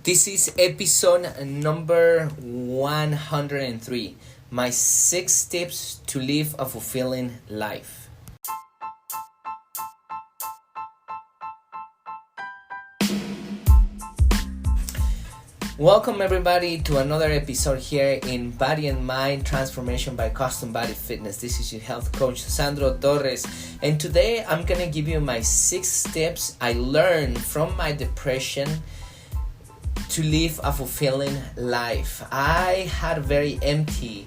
This is episode number 103. My 6 tips to live a fulfilling life. Welcome everybody to another episode here in Body and Mind Transformation by Custom Body Fitness. This is your health coach Sandro Torres, and today I'm gonna give you my 6 tips I learned from my depression to live a fulfilling life. I had a very empty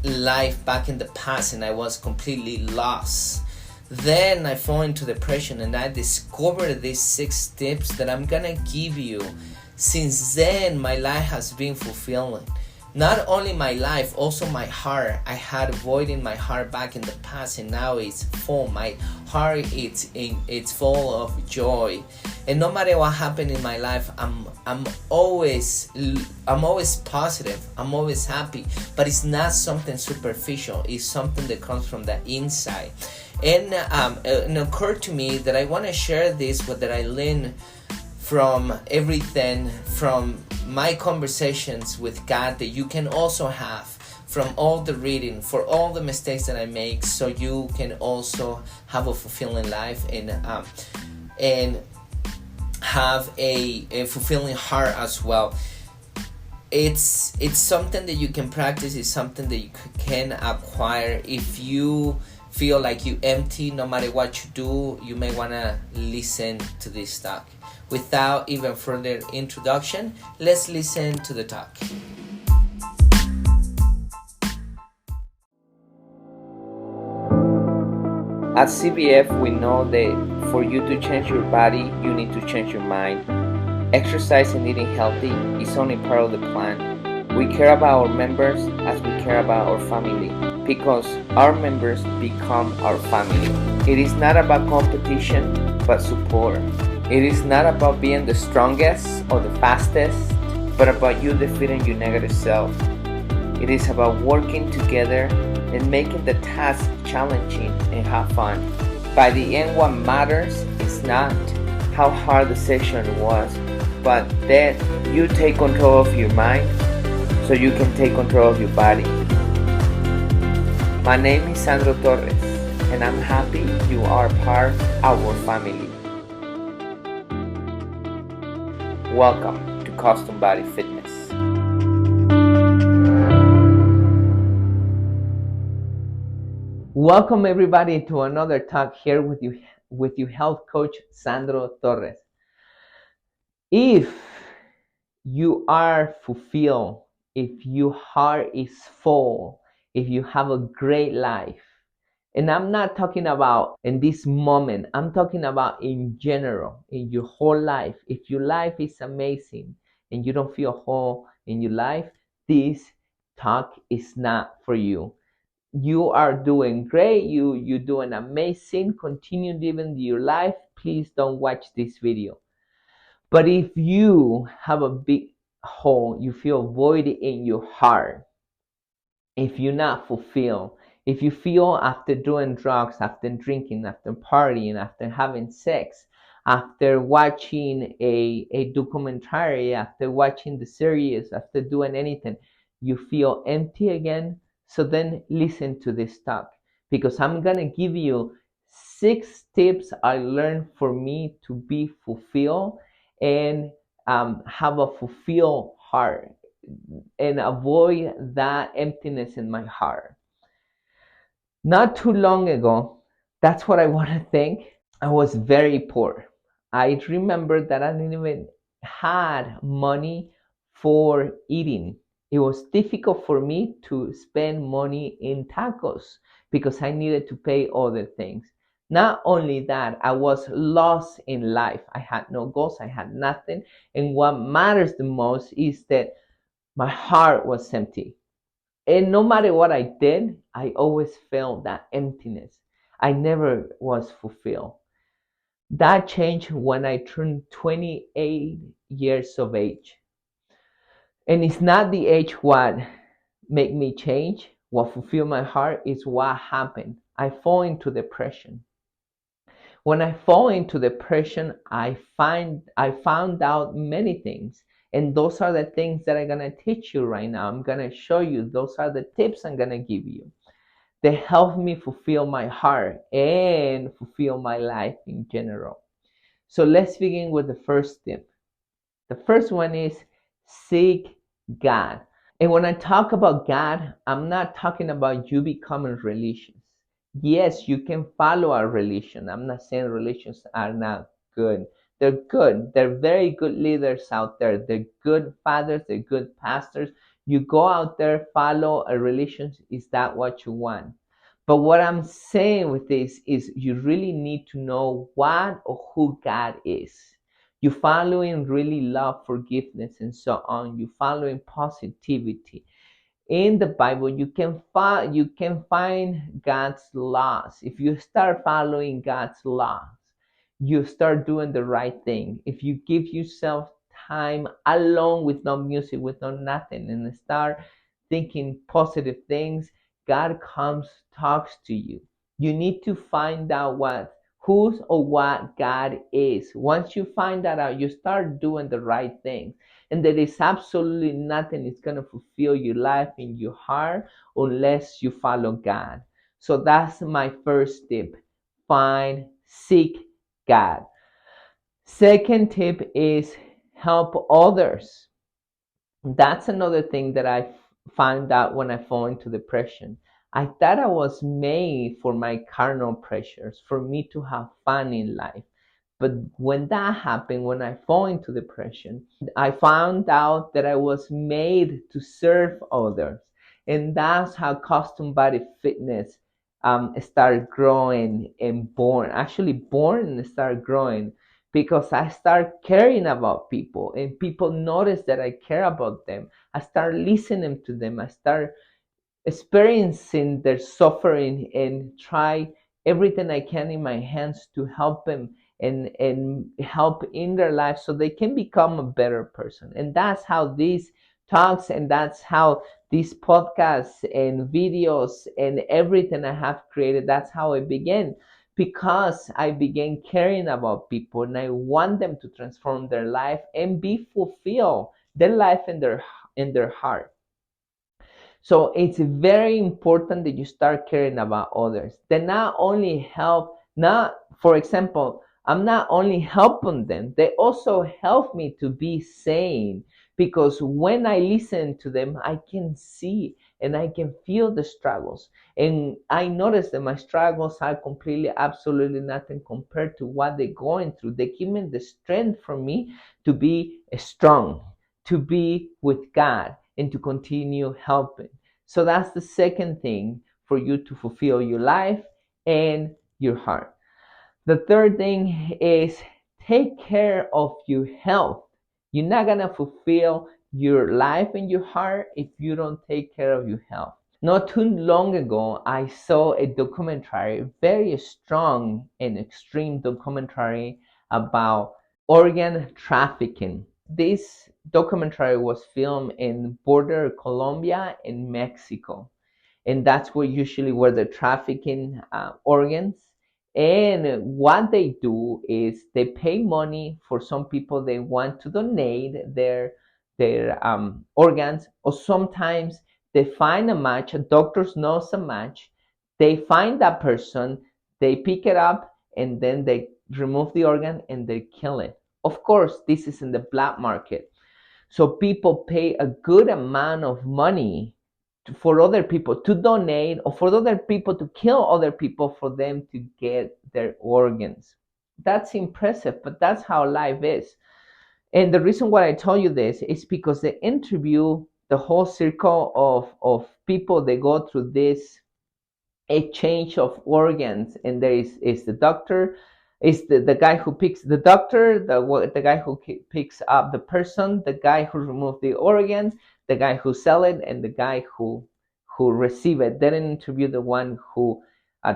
life back in the past and I was completely lost. Then I fell into depression and I discovered these 6 tips that I'm gonna give you. Since then, my life has been fulfilling. Not only my life, also my heart. I had a void in my heart back in the past, and now it's full. My heart it's full of joy. And no matter what happened in my life, I'm always positive. I'm always happy. But it's not something superficial. It's something that comes from the inside. And it occurred to me that I want to share this what that I learned from everything, from my conversations with God, that you can also have from all the reading, for all the mistakes that I make, so you can also have a fulfilling life and have a fulfilling heart as well. It's something that you can practice. It's something that you can acquire. If you feel like you empty no matter what you do, you may want to listen to this talk. Without even further introduction, let's listen to the talk. At CBF, we know that for you to change your body, you need to change your mind. Exercise and eating healthy is only part of the plan. We care about our members as we care about our family, because our members become our family. It is not about competition, but support. It is not about being the strongest or the fastest, but about you defeating your negative self. It is about working together and making the task challenging and have fun. By the end, what matters is not how hard the session was, but that you take control of your mind so you can take control of your body. My name is Sandro Torres, and I'm happy you are part of our family. Welcome to Custom Body Fitness. Welcome everybody to another talk here with you health coach Sandro Torres. If you are fulfilled, if your heart is full, if you have a great life, and I'm not talking about in this moment, I'm talking about in general, in your whole life. If your life is amazing and you don't feel whole in your life, this talk is not for you. You are doing great, you're doing amazing, continue living your life. Please don't watch this video. But if you have a big hole, you feel void in your heart, if you're not fulfilled, if you feel after doing drugs, after drinking, after partying, after having sex, after watching a documentary, after watching the series, after doing anything, you feel empty again, so then listen to this talk, because I'm gonna give you 6 tips I learned for me to be fulfilled and have a fulfilled heart and avoid that emptiness in my heart. Not too long ago, that's what I want to think, I was very poor. I remember that I didn't even had money for eating. It was difficult for me to spend money in tacos because I needed to pay other things. Not only that, I was lost in life. I had no goals, I had nothing. And what matters the most is that my heart was empty. And no matter what I did, I always felt that emptiness. I never was fulfilled. That changed when I turned 28 years of age. And it's not the age what made me change. What fulfilled my heart is what happened. I fall into depression. When I fall into depression, I found out many things. And those are the things that I'm going to teach you right now. I'm going to show you. Those are the tips I'm going to give you. They help me fulfill my heart and fulfill my life in general. So let's begin with the first tip. The first one is seek God. And when I talk about God, I'm not talking about you becoming religious. Yes, you can follow a religion. I'm not saying religions are not good. They're good. They're very good leaders out there. They're good fathers. They're good pastors. You go out there, follow a religion. Is that what you want? But what I'm saying with this is you really need to know what or who God is. You following really love, forgiveness, and so on. You following positivity. In the Bible, you can find God's laws. If you start following God's laws, you start doing the right thing. If you give yourself time alone with no music, with no nothing, and start thinking positive things, God comes, talks to you. You need to find out whose or what God is. Once you find that out, you start doing the right thing. And there is absolutely nothing that's going to fulfill your life in your heart unless you follow God. So that's my first tip. Seek God. Second tip is help others. That's another thing that I found out when I fall into depression. I thought I was made for my carnal pressures, for me to have fun in life. But when that happened, when I fall into depression, I found out that I was made to serve others. And that's how custom body fitness started growing and born. Actually, born and started growing because I start caring about people and people notice that I care about them. I start listening to them. I start experiencing their suffering and try everything I can in my hands to help them and help in their life so they can become a better person. And that's how these talks and that's how these podcasts and videos and everything I have created, that's how it began. Because I began caring about people and I want them to transform their life and be fulfilled, their life in their heart. So it's very important that you start caring about others. They not only help, not, for example, I'm not only helping them, they also help me to be sane because when I listen to them, I can see and I can feel the struggles. And I notice that my struggles are completely, absolutely nothing compared to what they're going through. They give me the strength for me to be strong, to be with God, and to continue helping. So that's the second thing for you to fulfill your life and your heart. The third thing is take care of your health. You're not going to fulfill your life and your heart if you don't take care of your health. Not too long ago, I saw a documentary, very strong and extreme documentary about organ trafficking. This documentary was filmed in border Colombia and Mexico, and that's where they're trafficking organs. And what they do is they pay money for some people they want to donate their organs, or sometimes they find a match. A doctor knows a match. They find that person, they pick it up, and then they remove the organ and they kill it. Of course, this is in the black market. So people pay a good amount of money for other people to donate or for other people to kill other people for them to get their organs. That's impressive, but that's how life is. And the reason why I tell you this is because they interview the whole circle of people they go through this exchange of organs, and there is the doctor, is the guy who picks the doctor, the guy who picks up the person, the guy who removed the organs, the guy who sell it, and the guy who receive it. They didn't interview the one who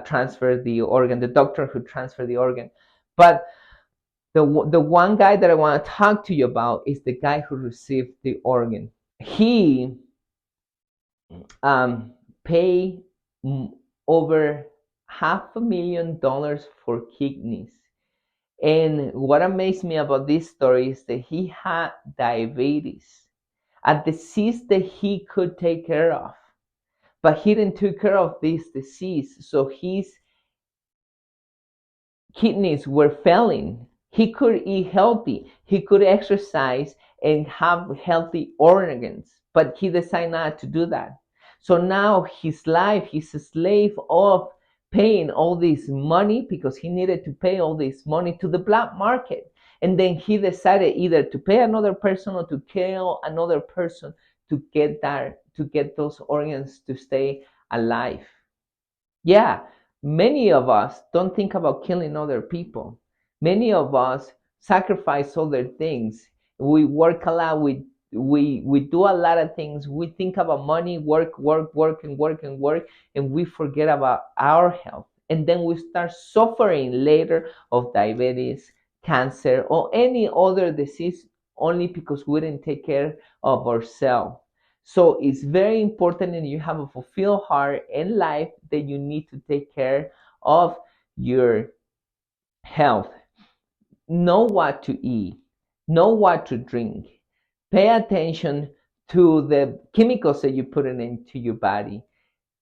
transferred the organ, the doctor who transferred the organ. But the one guy that I want to talk to you about is the guy who received the organ. He pay over $500,000 for kidneys, And what amazed me about this story is that he had diabetes, a disease that he could take care of, but he didn't take care of this disease. So his kidneys were failing. He could eat healthy, he could exercise and have healthy organs, but he decided not to do that. So now his life, he's a slave of paying all this money because he needed to pay all this money to the black market. And then he decided either to pay another person or to kill another person to get those organs to stay alive. Yeah, many of us don't think about killing other people. Many of us sacrifice other things. We work a lot. We do a lot of things. We think about money, work, work, work, and work and work, and we forget about our health. And then we start suffering later of diabetes, cancer, or any other disease only because we didn't take care of ourselves. So it's very important that you have a fulfilled heart and life that you need to take care of your health. Know what to eat, know what to drink, pay attention to the chemicals that you put into your body.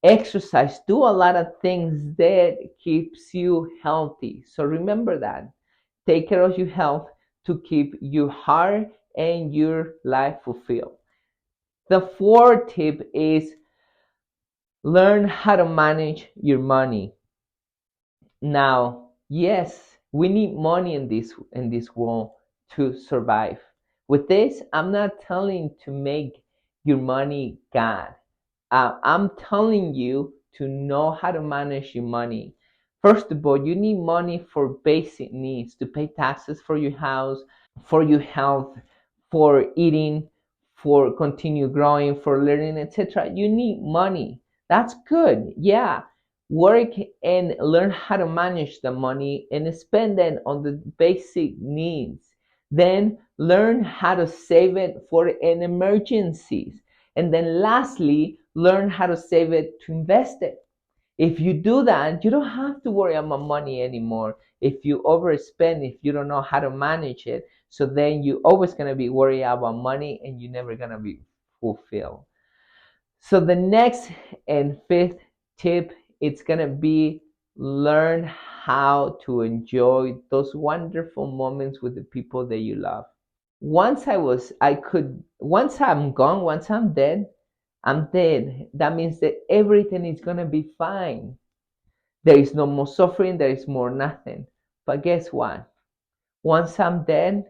Exercise, do a lot of things that keeps you healthy. So remember that. Take care of your health to keep your heart and your life fulfilled. The fourth tip is learn how to manage your money. Now, yes, we need money in this world to survive. With this, I'm not telling to make your money God. I'm telling you to know how to manage your money. First of all, you need money for basic needs, to pay taxes for your house, for your health, for eating, for continue growing, for learning, etc. You need money. That's good. Yeah. Work and learn how to manage the money and spend it on the basic needs. Then learn how to save it for an emergencies. And then lastly, learn how to save it to invest it. If you do that, you don't have to worry about money anymore. If you overspend, if you don't know how to manage it, so then you're always going to be worried about money and you're never going to be fulfilled. So the next and fifth tip, it's going to be learn how to enjoy those wonderful moments with the people that you love. Once I'm gone, once I'm dead. That means that everything is going to be fine. There is no more suffering, there is more nothing. But guess what? Once I'm dead,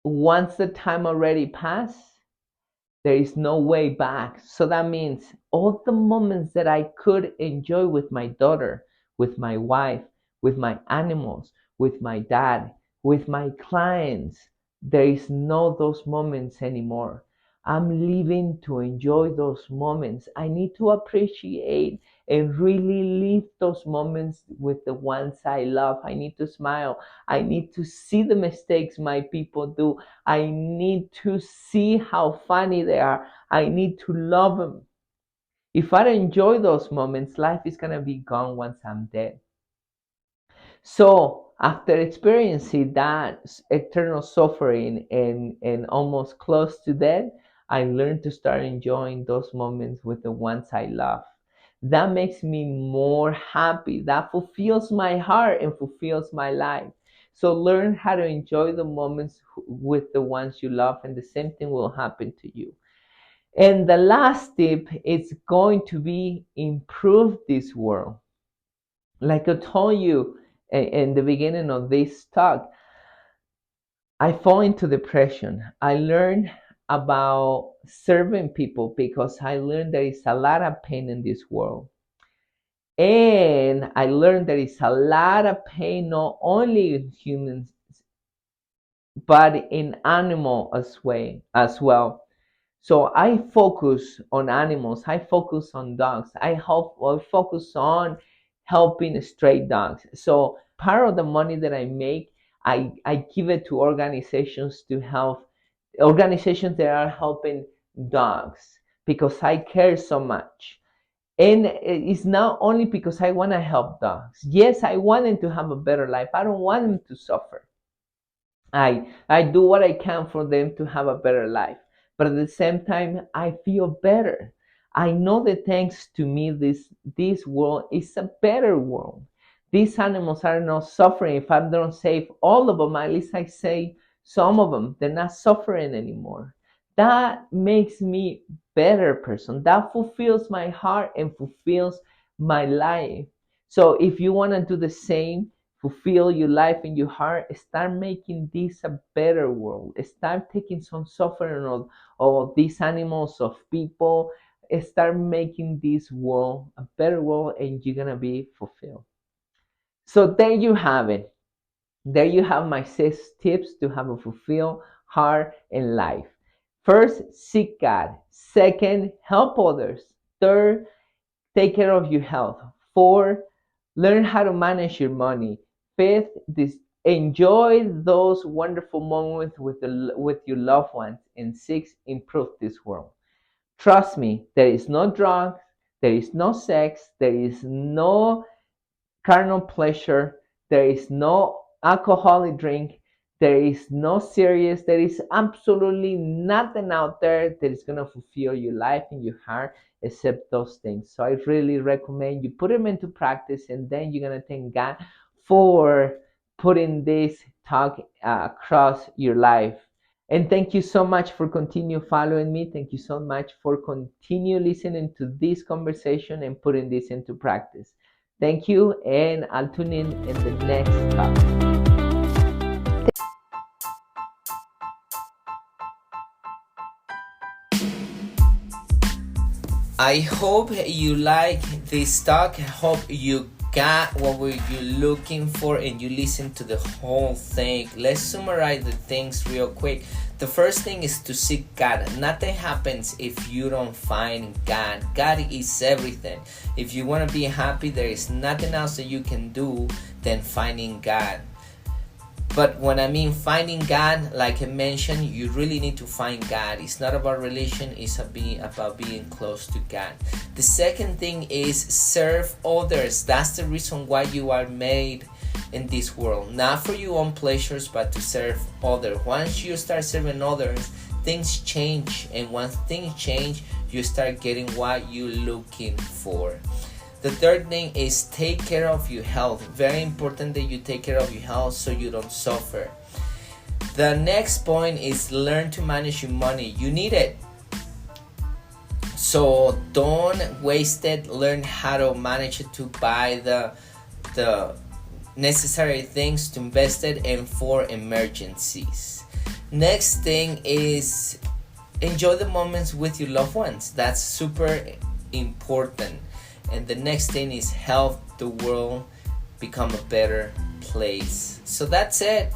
once the time already passed, there is no way back. So that means all the moments that I could enjoy with my daughter, with my wife, with my animals, with my dad, with my clients, there is no those moments anymore. I'm living to enjoy those moments. I need to appreciate and really live those moments with the ones I love. I need to smile. I need to see the mistakes my people do. I need to see how funny they are. I need to love them. If I don't enjoy those moments, life is going to be gone once I'm dead. So, after experiencing that eternal suffering and almost close to death, I learned to start enjoying those moments with the ones I love. That makes me more happy. That fulfills my heart and fulfills my life. So learn how to enjoy the moments with the ones you love, and the same thing will happen to you. And the last tip is going to be improve this world. Like I told you in the beginning of this talk, I fall into depression. I learned about serving people because I learned there is a lot of pain in this world. And I learned there is a lot of pain not only in humans but in animal as well. So I focus on animals. I focus on dogs. I focus on helping stray dogs. So part of the money that I make, I give it to organizations to help organizations that are helping dogs because I care so much. And it's not only because I want to help dogs. Yes, I want them to have a better life. I don't want them to suffer. I do what I can for them to have a better life. But at the same time, I feel better. I know that thanks to me, this world is a better world. These animals are not suffering. If I don't save all of them, at least I save some of them. They're not suffering anymore. That makes me better person. That fulfills my heart and fulfills my life. So if you want to do the same, fulfill your life and your heart, start making this a better world. Start taking some suffering of these animals, of people. Start making this world a better world, and you're gonna be fulfilled. So there you have it. There you have my 6 tips to have a fulfilled heart and life. First, seek God. Second, help others. Third, take care of your health. Four, learn how to manage your money. Fifth, enjoy those wonderful moments with your loved ones. And six, improve this world. Trust me, there is no drugs, there is no sex, there is no carnal pleasure, there is no alcoholic drink, there is no serious, there is absolutely nothing out there that is going to fulfill your life and your heart except those things. So I really recommend you put them into practice, and then you're going to thank God for putting this talk across your life. And thank you so much for continue following me. Thank you so much for continue listening to this conversation and putting this into practice. Thank you, and I'll tune in the next talk. I hope you like this talk. I hope you got what were you looking for and you listened to the whole thing. Let's summarize the things real quick. The first thing is to seek God. Nothing happens if you don't find God. God is everything. If you want to be happy, there is nothing else that you can do than finding God. But when I mean finding God, like I mentioned, you really need to find God. It's not about religion, it's about being close to God. The second thing is serve others. That's the reason why you are made in this world. Not for your own pleasures, but to serve others. Once you start serving others, things change. And once things change, you start getting what you're looking for. The third thing is take care of your health. Very important that you take care of your health so you don't suffer. The next point is learn to manage your money. You need it. So don't waste it. Learn how to manage it, to buy the necessary things, to invest it, and for emergencies. Next thing is enjoy the moments with your loved ones. That's super important. And the next thing is help the world become a better place. So that's it.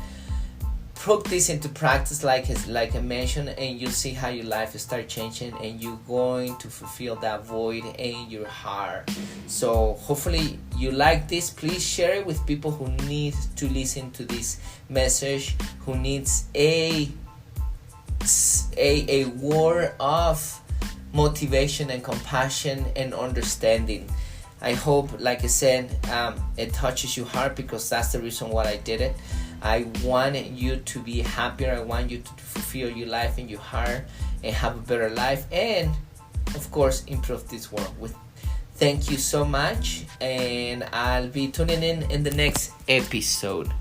Put this into practice like I mentioned, and you'll see how your life will start changing, and you're going to fulfill that void in your heart. So hopefully you like this. Please share it with people who need to listen to this message, who needs a word of motivation and compassion and understanding. I hope, like I said, it touches your heart, because that's the reason why I did it. I want you to be happier. I want you to fulfill your life and your heart and have a better life, and of course improve this world. Thank you so much, and I'll be tuning in the next episode.